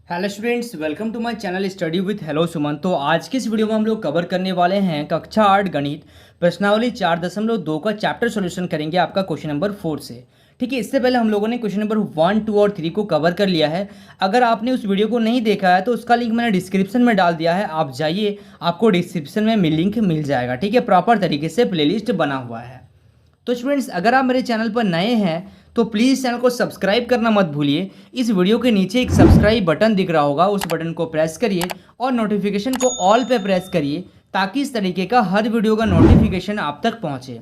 Hello students, welcome to my channel study with hello Suman. तो आज की इस वीडियो में हम लोग कवर करने वाले हैं कक्षा 8 गणित प्रश्नावली 4.2 का चैप्टर सॉल्यूशन करेंगे आपका क्वेश्चन नंबर 4 से। ठीक है, इससे पहले हम लोगों ने क्वेश्चन नंबर 1, 2 और 3 को कवर कर लिया है। अगर आपने उस वीडियो को नहीं देखा है तो उसका लिंक मैंने डिस्क्रिप्शन में डाल दिया है, आप जाइए, आपको डिस्क्रिप्शन में लिंक मिल जाएगा। ठीक है, प्रॉपर तरीके से प्लेलिस्ट बना हुआ है। तो स्टूडेंट्स, अगर आप मेरे चैनल पर नए हैं तो प्लीज़ चैनल को सब्सक्राइब करना मत भूलिए। इस वीडियो के नीचे एक सब्सक्राइब बटन दिख रहा होगा, उस बटन को प्रेस करिए और नोटिफिकेशन को ऑल पे प्रेस करिए ताकि इस तरीके का हर वीडियो का नोटिफिकेशन आप तक पहुंचे।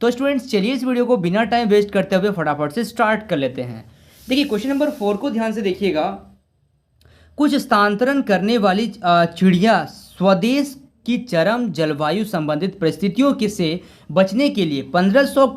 तो स्टूडेंट्स, चलिए इस वीडियो को बिना टाइम वेस्ट करते हुए फटाफट से स्टार्ट कर लेते हैं। देखिए, क्वेश्चन नंबर 4 को ध्यान से देखिएगा। कुछ स्थानांतरण करने वाली चिड़िया स्वदेश की चरम जलवायु संबंधित परिस्थितियों के से बचने के लिए 1500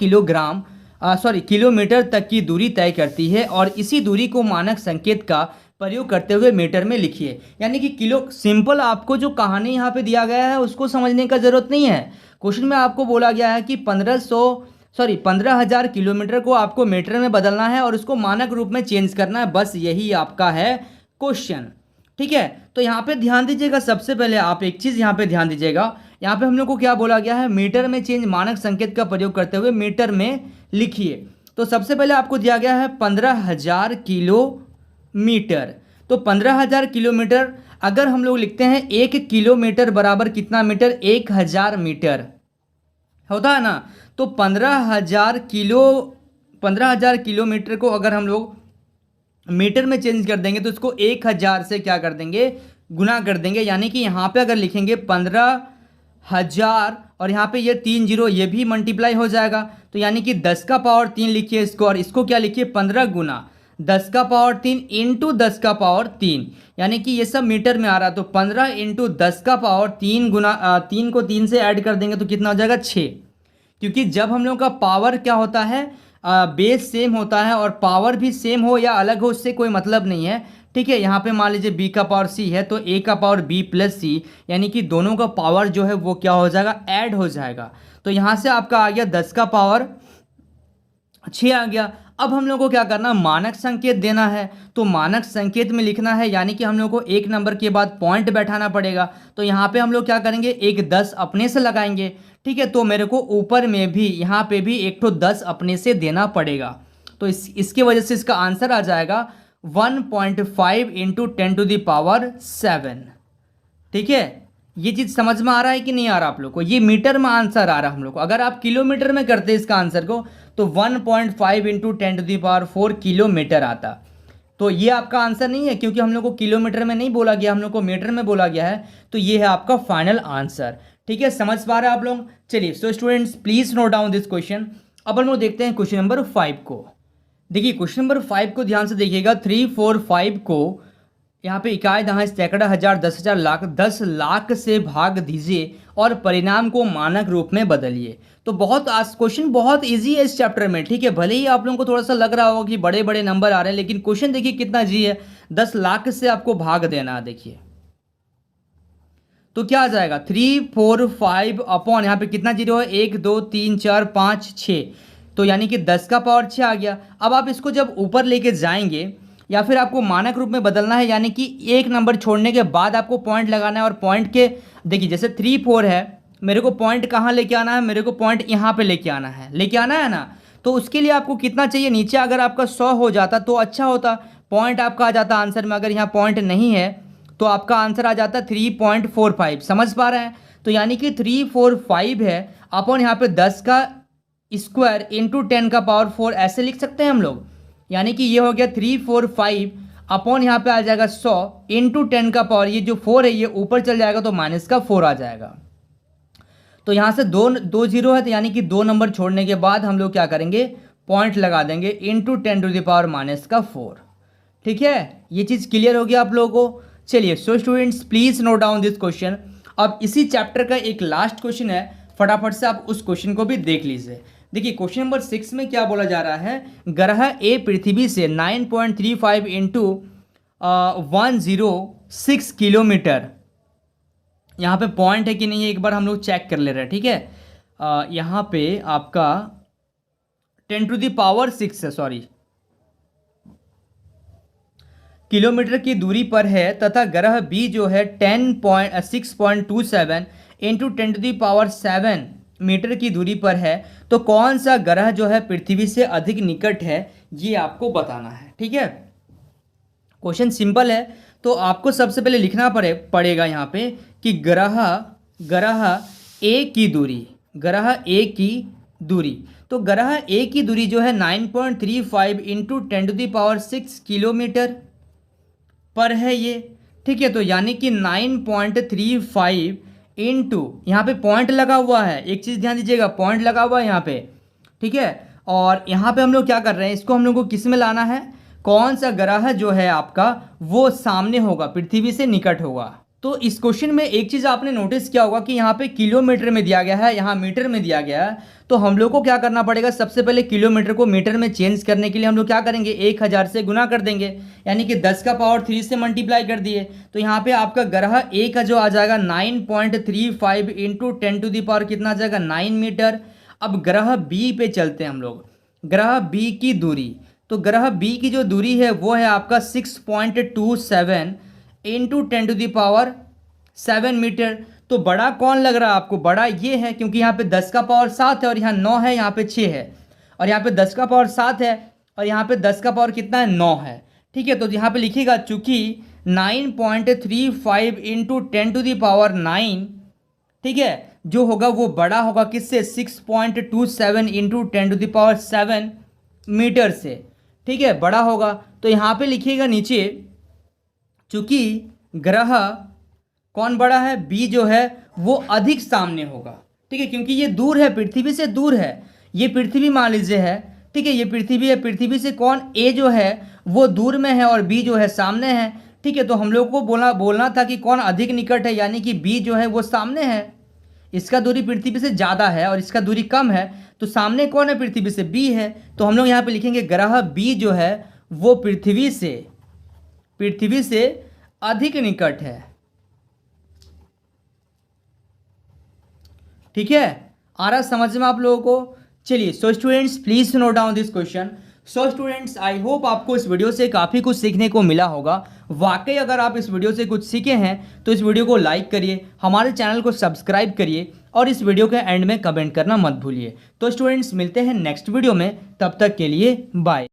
किलोमीटर तक की दूरी तय करती है और इसी दूरी को मानक संकेत का प्रयोग करते हुए मीटर में लिखिए। यानी कि किलो, सिंपल आपको जो कहानी यहाँ पे दिया गया है उसको समझने का जरूरत नहीं है। क्वेश्चन में आपको बोला गया है कि 15,000 किलोमीटर को आपको मीटर में बदलना है और उसको मानक रूप में चेंज करना है, बस यही आपका है क्वेश्चन। ठीक है, तो यहाँ पे ध्यान दीजिएगा। सबसे पहले आप एक चीज़ यहाँ पे ध्यान दीजिएगा, यहाँ पे हम लोग को क्या बोला गया है, मीटर में चेंज मानक संकेत का प्रयोग करते हुए मीटर में लिखिए। तो सबसे पहले आपको दिया गया है 15,000 किलोमीटर। तो 15,000 किलोमीटर अगर हम लोग लिखते हैं 1 किलोमीटर बराबर कितना मीटर, 1,000 मीटर होता है ना। तो 15,000 किलोमीटर को अगर हम लोग मीटर में चेंज कर देंगे तो इसको 1,000 से क्या कर देंगे, गुना कर देंगे। यानी कि यहाँ पे अगर लिखेंगे 15,000 और यहाँ पे ये 3 जीरो, ये भी मल्टीप्लाई हो जाएगा। तो यानी कि 10 का पावर 3 लिखिए इसको, और इसको क्या लिखिए, 15 गुना 10 का पावर 3 इंटू 10 का पावर 3। यानी कि ये सब मीटर में आ रहा है। तो 15 इंटू 10 का पावर 3 गुना 3 को 3 से ऐड कर देंगे तो कितना हो जाएगा, 6। क्योंकि जब हम लोग का पावर क्या होता है, बेस सेम होता है और पावर भी सेम हो या अलग हो उससे कोई मतलब नहीं है। ठीक है, यहाँ पे मान लीजिए b का पावर c है तो a का पावर b प्लस सी, यानी कि दोनों का पावर जो है वो क्या हो जाएगा, ऐड हो जाएगा। तो यहाँ से आपका आ गया 10 का पावर 6 आ गया। अब हम लोग को क्या करना, मानक संकेत देना है। तो मानक संकेत में लिखना है, यानी कि हम लोग को एक नंबर के बाद पॉइंट बैठाना पड़ेगा। तो यहाँ पे हम लोग क्या करेंगे, एक 10 अपने से लगाएंगे। ठीक है, तो मेरे को ऊपर में भी यहाँ पे भी एक तो 10 अपने से देना पड़ेगा। तो इसके वजह से इसका आंसर आ जाएगा 1.5 इंटू 10⁻7। ठीक है, ये चीज़ समझ में आ रहा है कि नहीं आ रहा आप लोग को? ये मीटर में आंसर आ रहा है हम लोग को। अगर आप किलोमीटर में करते इसका आंसर को तो 1.5 इंटू 10⁴ किलोमीटर आता। तो ये आपका आंसर नहीं है, क्योंकि हम लोग को किलोमीटर में नहीं बोला गया, हम लोग को मीटर में बोला गया है। तो ये है आपका फाइनल आंसर। ठीक है, समझ पा रहे हैं आप लोग? चलिए, so students please note down this question. अब हम लोग देखते हैं क्वेश्चन नंबर 5 को। देखिए, क्वेश्चन नंबर 5 को ध्यान से देखिएगा। 3, 4, 5 को यहाँ पे इकाई, दहाई, सैकड़ा, हजार, 10,000, लाख, 10 लाख से भाग दीजिए और परिणाम को मानक रूप में बदलिए। तो बहुत क्वेश्चन बहुत इजी है इस चैप्टर में। ठीक है, भले ही आप लोगों को थोड़ा सा लग रहा होगा कि बड़े बड़े नंबर आ रहे हैं, लेकिन क्वेश्चन देखिए कितना इजी है। 10 लाख से आपको भाग देना है। देखिए तो क्या आ जाएगा, 3, 4, 5 अपॉन यहाँ पे कितना जीरो है, 1, 2, 3, 4, 5, 6। तो यानी कि 10 का पावर 6 आ गया। अब आप इसको जब ऊपर लेके जाएंगे या फिर आपको मानक रूप में बदलना है, यानी कि एक नंबर छोड़ने के बाद आपको पॉइंट लगाना है। और पॉइंट के, देखिए जैसे 3, 4 है, मेरे को पॉइंट कहाँ लेके आना है, मेरे को पॉइंट यहाँ पे लेके आना है ना। तो उसके लिए आपको कितना चाहिए, नीचे अगर आपका 100 हो जाता तो अच्छा होता, पॉइंट आपका आ जाता आंसर में। अगर यहाँ पॉइंट नहीं है तो आपका आंसर आ जाता 3.45। समझ पा रहे हैं? तो यानी कि 345 है अपॉन यहाँ पे 10 का स्क्वायर इंटू 10 का पावर 4, ऐसे लिख सकते हैं हम लोग। यानी कि ये हो गया 345 अपॉन यहाँ पे आ जाएगा 100 इंटू 10 का पावर, ये जो 4 है ये ऊपर चल जाएगा तो माइनस का 4 आ जाएगा। तो यहाँ से दो जीरो है, तो यानी कि 2 नंबर छोड़ने के बाद हम लोग क्या करेंगे, पॉइंट लगा देंगे इंटू 10⁻⁻4। ठीक है, ये चीज़ क्लियर हो गया आप लोगों को? चलिए, so students please note down this question. अब इसी चैप्टर का एक लास्ट क्वेश्चन है, फटाफट से आप उस क्वेश्चन को भी देख लीजिए। देखिए, क्वेश्चन नंबर 6 में क्या बोला जा रहा है, ग्रह ए पृथ्वी से 9.35 इंटू 106 किलोमीटर, यहाँ पे पॉइंट है कि नहीं है एक बार हम लोग चेक कर ले रहे हैं। ठीक है, यहाँ पे आपका 10⁻6 है, सॉरी, किलोमीटर की दूरी पर है तथा ग्रह बी जो है 6.27 इंटू 10⁻7 मीटर की दूरी पर है, तो कौन सा ग्रह जो है पृथ्वी से अधिक निकट है, ये आपको बताना है। ठीक है, क्वेश्चन सिंपल है। तो आपको सबसे पहले लिखना पड़ेगा यहाँ पे कि ग्रह ए की दूरी, ग्रह ए की दूरी, तो ग्रह ए की दूरी जो है 9.35 इंटू 10⁻6 किलोमीटर पर है ये। ठीक है, तो यानी कि 9.35 इंटू, यहाँ पे पॉइंट लगा हुआ है, एक चीज़ ध्यान दीजिएगा, पॉइंट लगा हुआ है यहाँ पे। ठीक है, और यहाँ पे हम लोग क्या कर रहे हैं, इसको हम लोग को किस में लाना है, कौन सा ग्रह जो है आपका वो सामने होगा, पृथ्वी से निकट होगा। तो इस क्वेश्चन में एक चीज़ आपने नोटिस किया होगा कि यहाँ पे किलोमीटर में दिया गया है, यहाँ मीटर में दिया गया है। तो हम लोग को क्या करना पड़ेगा, सबसे पहले किलोमीटर को मीटर में चेंज करने के लिए हम लोग क्या करेंगे, 1000 से गुना कर देंगे, यानी कि 10 का पावर 3 से मल्टीप्लाई कर दिए। तो यहाँ पे आपका ग्रह ए का जो आ जाएगा 9.35 इंटू 10⁻, कितना आ जाएगा, 9 मीटर। अब ग्रह बी पे चलते हैं हम लोग, ग्रह बी की दूरी, तो ग्रह बी की जो दूरी है वो है आपका 6.27 इंटू 10⁻7 मीटर। तो बड़ा कौन लग रहा है आपको, बड़ा ये है, क्योंकि यहाँ पे 10 का पावर 7 है और यहाँ 9 है, यहाँ पे 6 है, और यहाँ पे 10 का पावर 7 है और यहाँ पे 10 का पावर कितना है, 9 है। ठीक है, तो यहाँ पे लिखिएगा चूंकि 9.35 इंटू 10⁻9, ठीक है, जो होगा वो बड़ा होगा किससे, 6.27 इंटू 10⁻7 मीटर से। ठीक है, बड़ा होगा। तो यहाँ पे लिखिएगा नीचे, चूंकि ग्रह कौन बड़ा है, बी जो है वो अधिक सामने होगा। ठीक है, क्योंकि ये दूर है, पृथ्वी से दूर है, ये पृथ्वी मान लीजिए है। ठीक है, ये पृथ्वी है, पृथ्वी से कौन ए जो है वो दूर में है और बी जो है सामने है। ठीक है, तो हम लोग को बोलना था कि कौन अधिक निकट है, यानी कि बी जो है वो सामने है, इसका दूरी पृथ्वी से ज़्यादा है और इसका दूरी कम है, तो सामने कौन है, पृथ्वी से बी है। तो हम लोग यहाँ पे लिखेंगे ग्रह बी जो है वो पृथ्वी से अधिक निकट है। ठीक है, आ रहा समझ में आप लोगों को। चलिए, so students please note down this question. So students, I hope आपको इस वीडियो से काफ़ी कुछ सीखने को मिला होगा। वाकई अगर आप इस वीडियो से कुछ सीखे हैं तो इस वीडियो को लाइक करिए, हमारे चैनल को सब्सक्राइब करिए और इस वीडियो के एंड में कमेंट करना मत भूलिए। तो स्टूडेंट्स मिलते हैं नेक्स्ट वीडियो में, तब तक के लिए बाय।